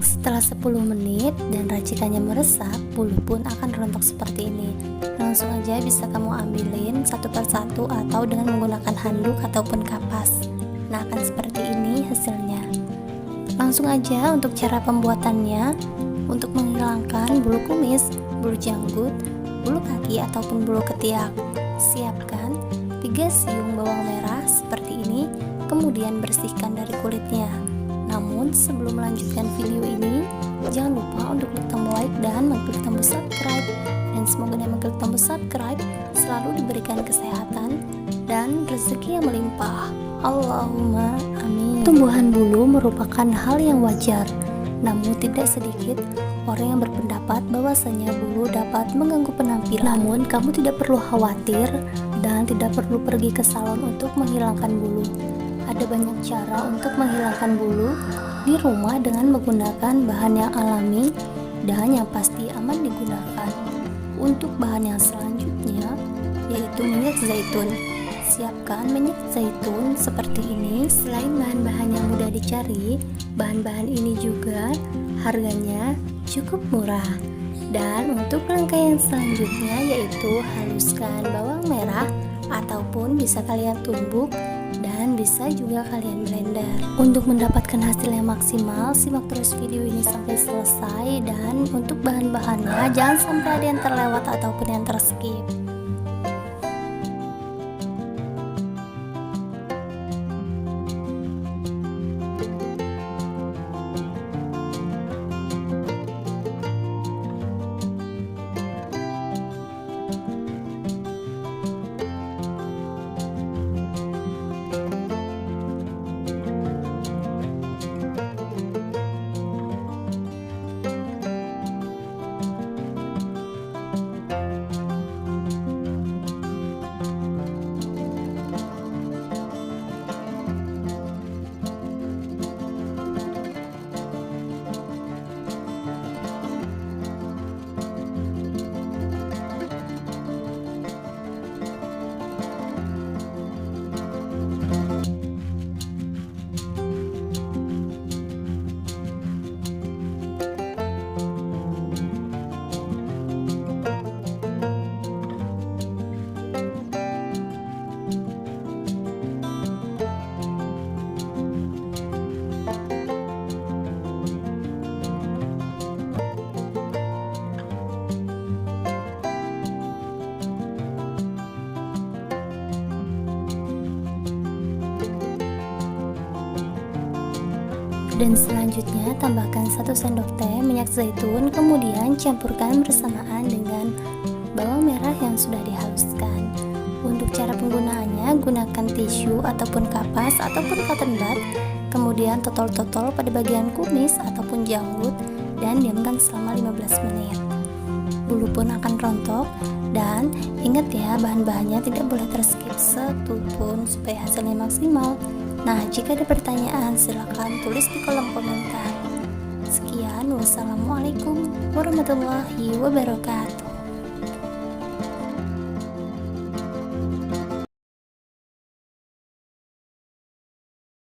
Setelah 10 menit dan racikannya meresap, bulu pun akan rontok seperti ini. Langsung aja bisa kamu ambilin satu persatu atau dengan menggunakan handuk ataupun kapas. Nah, akan seperti ini hasilnya. Langsung aja untuk cara pembuatannya. Untuk menghilangkan bulu kumis, bulu janggut, bulu kaki ataupun bulu ketiak, siapkan 3 siung bawang merah seperti ini, kemudian bersihkan dari kulitnya. Namun sebelum melanjutkan video ini, jangan lupa untuk klik tombol like dan mengklik tombol subscribe. Dan semoga dengan mengklik tombol subscribe selalu diberikan kesehatan dan rezeki yang melimpah. Allahumma amin. Tumbuhan bulu merupakan hal yang wajar, namun tidak sedikit orang yang berpendapat bahwasanya bulu dapat mengganggu penampilan. Namun kamu tidak perlu khawatir dan tidak perlu pergi ke salon untuk menghilangkan bulu. Ada banyak cara untuk menghilangkan bulu di rumah dengan menggunakan bahan yang alami dan yang pasti aman digunakan. Untuk bahan yang selanjutnya yaitu minyak zaitun. Siapkan minyak zaitun seperti ini. Selain bahan-bahan yang mudah dicari, bahan-bahan ini juga harganya cukup murah. Dan untuk langkah yang selanjutnya yaitu haluskan bawang merah ataupun bisa kalian tumbuk dan bisa juga kalian blender. Untuk mendapatkan hasil yang maksimal, simak terus video ini sampai selesai. Dan untuk bahan-bahannya jangan sampai ada yang terlewat ataupun yang terskip. Dan selanjutnya tambahkan 1 sendok teh minyak zaitun, kemudian campurkan bersamaan dengan bawang merah yang sudah dihaluskan. Untuk cara penggunaannya, gunakan tisu ataupun kapas ataupun cotton bud, kemudian totol-totol pada bagian kumis ataupun janggut dan diamkan selama 15 menit. Bulu pun akan rontok. Dan ingat ya, bahan-bahannya tidak boleh terskip satupun supaya hasilnya maksimal. Nah, jika ada pertanyaan silakan tulis di kolom komentar. Sekian, wassalamualaikum warahmatullahi wabarakatuh.